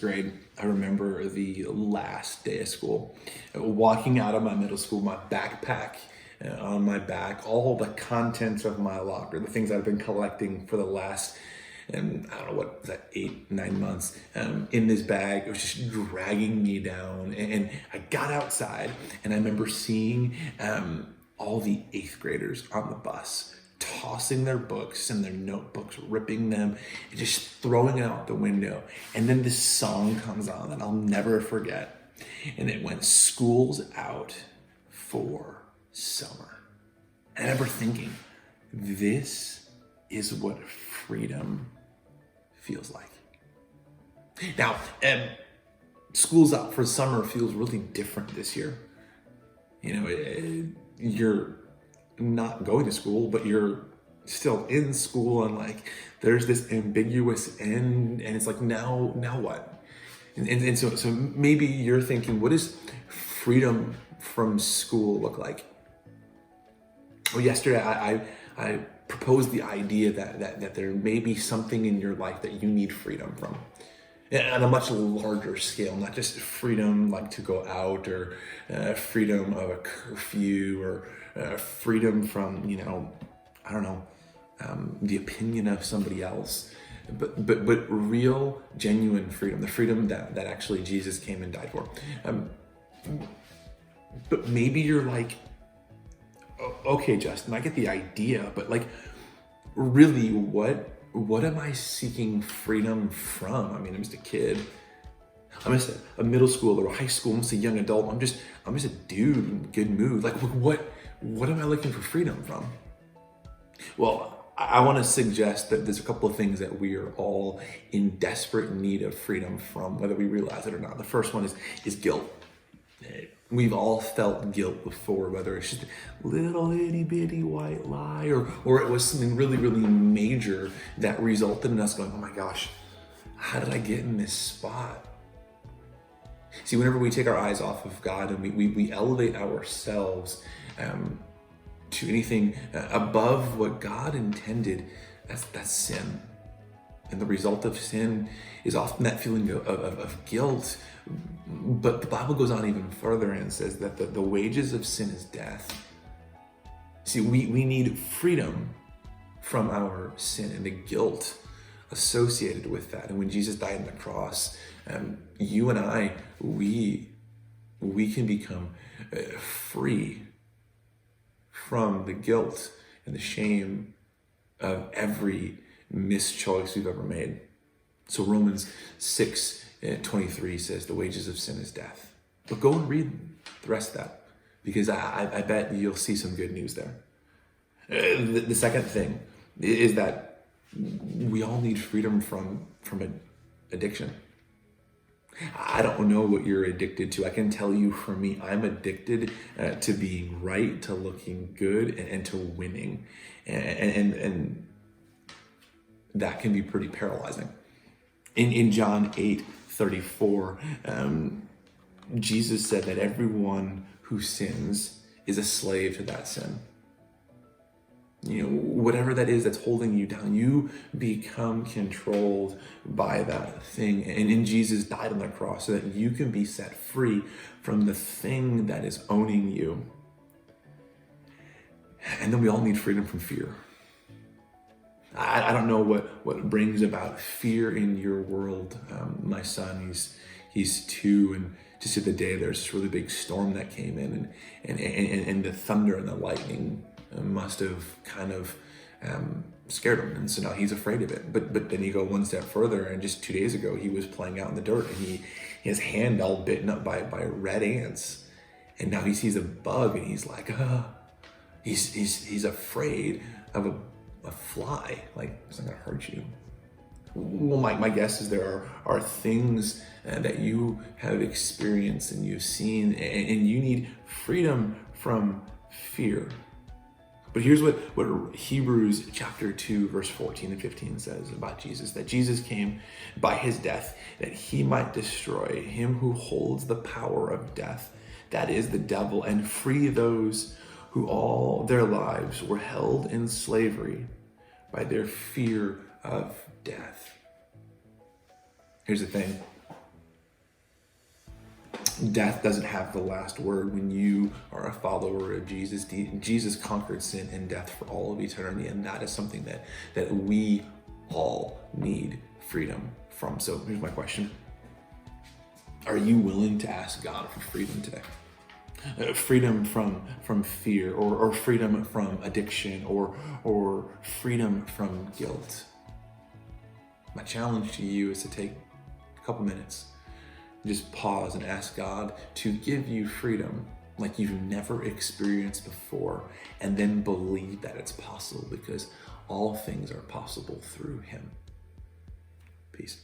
grade, I remember the last day of school, walking out of my middle school, my backpack on my back, all the contents of my locker, the things I've been collecting for the last, I don't know, what was that, 8, 9 months, in this bag. It was just dragging me down. And I got outside, and I remember seeing all the 8th graders on the bus, tossing their books and their notebooks, ripping them, and just throwing it out the window. And then this song comes on that I'll never forget. And it went, "School's out for summer." And I remember thinking, this is what freedom feels like. Now, school's out for summer feels really different this year. You're not going to school, but you're still in school, and like there's this ambiguous end, and it's like now what? And so maybe you're thinking, what does freedom from school look like? Well, yesterday I proposed the idea that there may be something in your life that you need freedom from, on a much larger scale, not just freedom like to go out, or freedom of a curfew, or freedom from, I don't know, the opinion of somebody else, but real, genuine freedom, the freedom that actually Jesus came and died for. But maybe you're like, okay, Justin, I get the idea, but like, really, what am I seeking freedom from? I mean, I'm just a kid. I'm just a middle schooler, or high school. I'm just a young adult. I'm just a dude in good mood. Like, what am I looking for freedom from? Well, I want to suggest that there's a couple of things that we are all in desperate need of freedom from, whether we realize it or not. The first one is guilt. We've all felt guilt before, whether it's just a little itty bitty white lie, or it was something really, really major that resulted in us going, oh my gosh, how did I get in this spot? See, whenever we take our eyes off of God and we elevate ourselves to anything above what God intended, that's sin. And the result of sin is often that feeling of guilt. But the Bible goes on even further and says that the wages of sin is death. See, we need freedom from our sin and the guilt associated with that. And when Jesus died on the cross, you and I, we can become free from the guilt and the shame of every mischoice we've ever made. So Romans 6:23 says the wages of sin is death. But go and read the rest of that, because I bet you'll see some good news there. The second thing is that we all need freedom from addiction. I don't know what you're addicted to. I can tell you, for me, I'm addicted to being right, to looking good, and to winning. And that can be pretty paralyzing. In John 8:34, Jesus said that everyone who sins is a slave to that sin. Whatever that is that's holding you down, you become controlled by that thing. And Jesus died on the cross so that you can be set free from the thing that is owning you. And then we all need freedom from fear. I don't know what brings about fear in your world. My son, he's 2, and just the other day there's this really big storm that came in, and the thunder and the lightning must have kind of scared him, and so now he's afraid of it. But then you go one step further, and just 2 days ago he was playing out in the dirt, and his hand all bitten up by red ants, and now he sees a bug, and he's like, he's afraid of a fly, like it's not gonna hurt you. Well, my guess is there are things that you have experienced and you've seen, and you need freedom from fear. But here's what Hebrews chapter 2, verse 14 and 15 says about Jesus, that Jesus came by his death that he might destroy him who holds the power of death, that is the devil, and free those who all their lives were held in slavery by their fear of death. Here's the thing. Death doesn't have the last word when you are a follower of Jesus. Jesus conquered sin and death for all of eternity, and that is something that we all need freedom from. So here's my question. Are you willing to ask God for freedom today? Freedom from fear, or freedom from addiction, or freedom from guilt. My challenge to you is to take a couple minutes, just pause and ask God to give you freedom like you've never experienced before, and then believe that it's possible, because all things are possible through Him. Peace.